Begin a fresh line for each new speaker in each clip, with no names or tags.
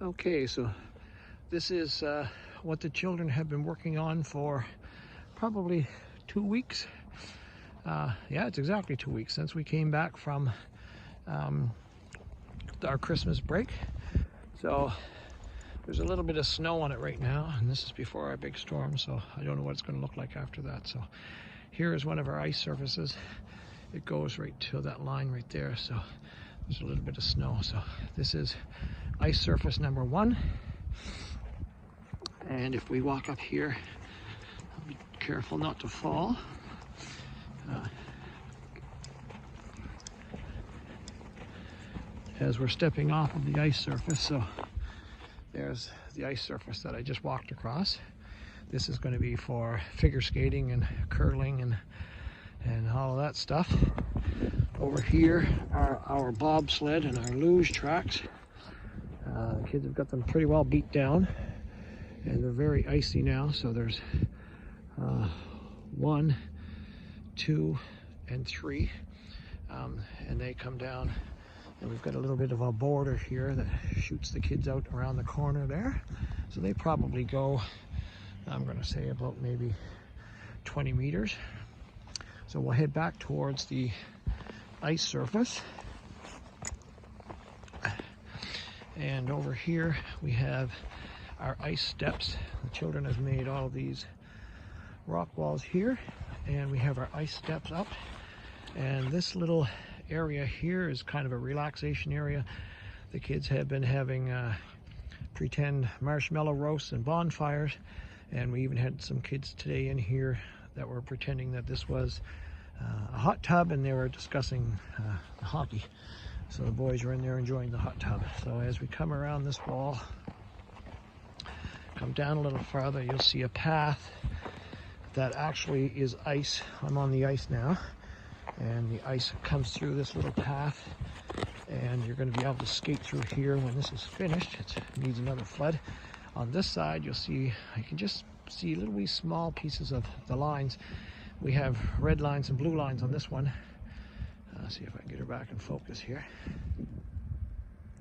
Okay, so this is what the children have been working on for probably 2 weeks. Yeah, it's exactly 2 weeks since we came back from our Christmas break. So there's a little bit of snow on it right now, and this is before our big storm, so I don't know what it's going to look like after that. So here is one of our ice surfaces. It goes right to that line right there, so there's a little bit of snow. So this is ice surface number 1. And if we walk up here, I'll be careful not to fall. As we're stepping off of the ice surface, so there's the ice surface that I just walked across. This is going to be for figure skating and curling and all of that stuff. Over here are our bobsled and our luge tracks. The kids have got them pretty well beat down, and they're very icy now. So there's 1, 2, and 3, and they come down. And we've got a little bit of a border here that shoots the kids out around the corner there. So they probably go, I'm going to say, about maybe 20 meters. So we'll head back towards the ice surface. And over here we have our ice steps. The children have made all these rock walls here, and we have our ice steps up. And this little area here is kind of a relaxation area. The kids have been having pretend marshmallow roasts and bonfires, and we even had some kids today in here that were pretending that this was a hot tub, and they were discussing hockey. So the boys are in there enjoying the hot tub. So as we come around this wall, come down a little farther, you'll see a path that actually is ice. I'm on the ice now, and the ice comes through this little path, and you're going to be able to skate through here when this is finished. It needs another flood. On this side, you'll see, I can just see little wee small pieces of the lines. We have red lines and blue lines on this one. See if I can get her back in focus here.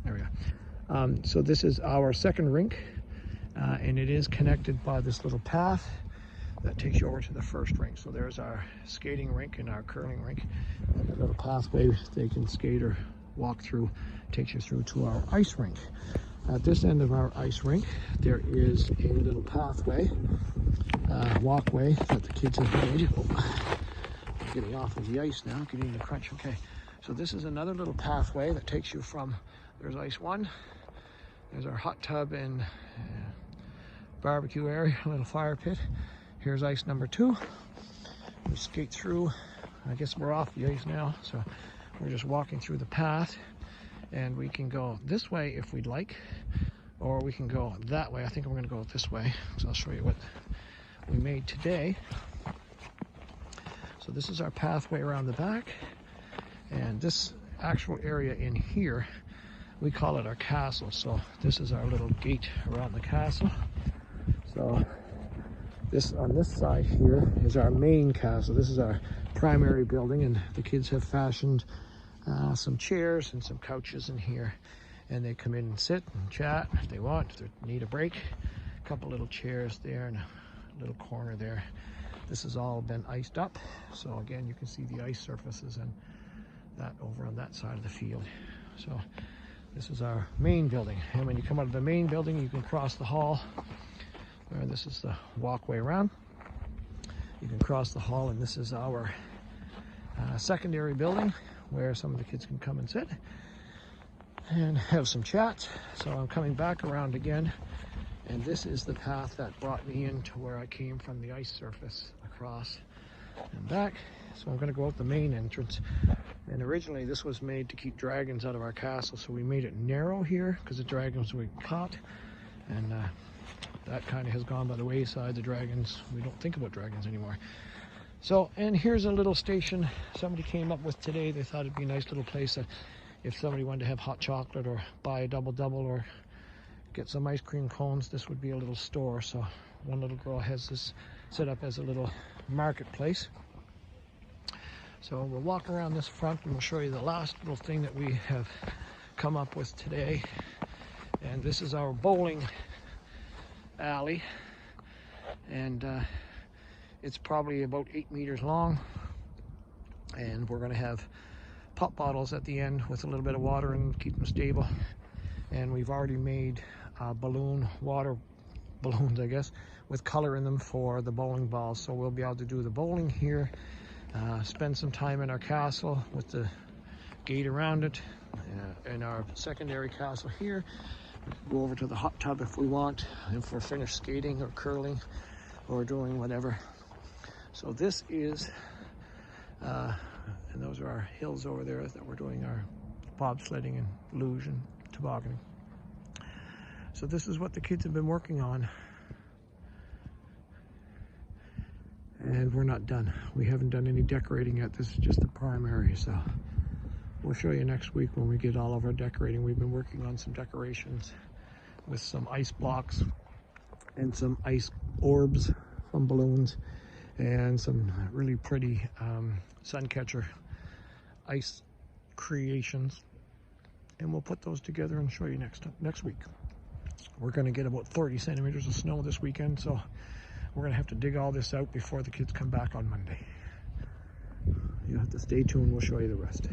There we go. So this is our second rink, and it is connected by this little path that takes you over to the first rink. So there's our skating rink and our curling rink, and the little pathway they can skate or walk through takes you through to our ice rink. At this end of our ice rink, there is a little pathway, walkway that the kids have made. Getting off of the ice now, getting the crunch. Okay, so this is another little pathway that takes you from, there's ice 1, there's our hot tub and barbecue area, a little fire pit. Here's ice number 2. We skate through. I guess we're off the ice now, so we're just walking through the path, and we can go this way if we'd like, or we can go that way. I think I'm going to go this way, so I'll show you what we made today. So this is our pathway around the back, and this actual area in here, we call it our castle. So this is our little gate around the castle. So this, on this side here, is our main castle. This is our primary building, and the kids have fashioned some chairs and some couches in here, and they come in and sit and chat if they want, if they need a break. A couple little chairs there and a little corner there. This has all been iced up, so again you can see the ice surfaces and that over on that side of the field. So this is our main building, and when you come out of the main building you can cross the hall. This is the walkway around. You can cross the hall, and this is our secondary building where some of the kids can come and sit and have some chats. So I'm coming back around again, and this is the path that brought me into where I came from, the ice surface, across and back. So I'm going to go out the main entrance, and originally this was made to keep dragons out of our castle, so we made it narrow here because the dragons would get caught, and that kind of has gone by the wayside. The dragons, we don't think about dragons anymore. So, and here's a little station somebody came up with today. They thought it'd be a nice little place that if somebody wanted to have hot chocolate or buy a double or get some ice cream cones, this would be a little store. So one little girl has this set up as a little marketplace. So we'll walk around this front, and we'll show you the last little thing that we have come up with today. And this is our bowling alley, and it's probably about 8 meters long, and we're going to have pop bottles at the end with a little bit of water and keep them stable. And we've already made water balloons, I guess, with color in them for the bowling balls, so we'll be able to do the bowling here, spend some time in our castle with the gate around it, in our secondary castle here, go over to the hot tub if we want, if we're finished skating or curling or doing whatever. So this is and those are our hills over there that we're doing our bobsledding and luge and tobogganing. So this is what the kids have been working on, and we're not done. We haven't done any decorating yet. This is just the primary, so we'll show you next week when we get all of our decorating. We've been working on some decorations with some ice blocks and some ice orbs from balloons and some really pretty sun catcher ice creations, and we'll put those together and show you next week. We're going to get about 30 centimeters of snow this weekend, so we're going to have to dig all this out before the kids come back on Monday. You'll have to stay tuned. We'll show you the rest.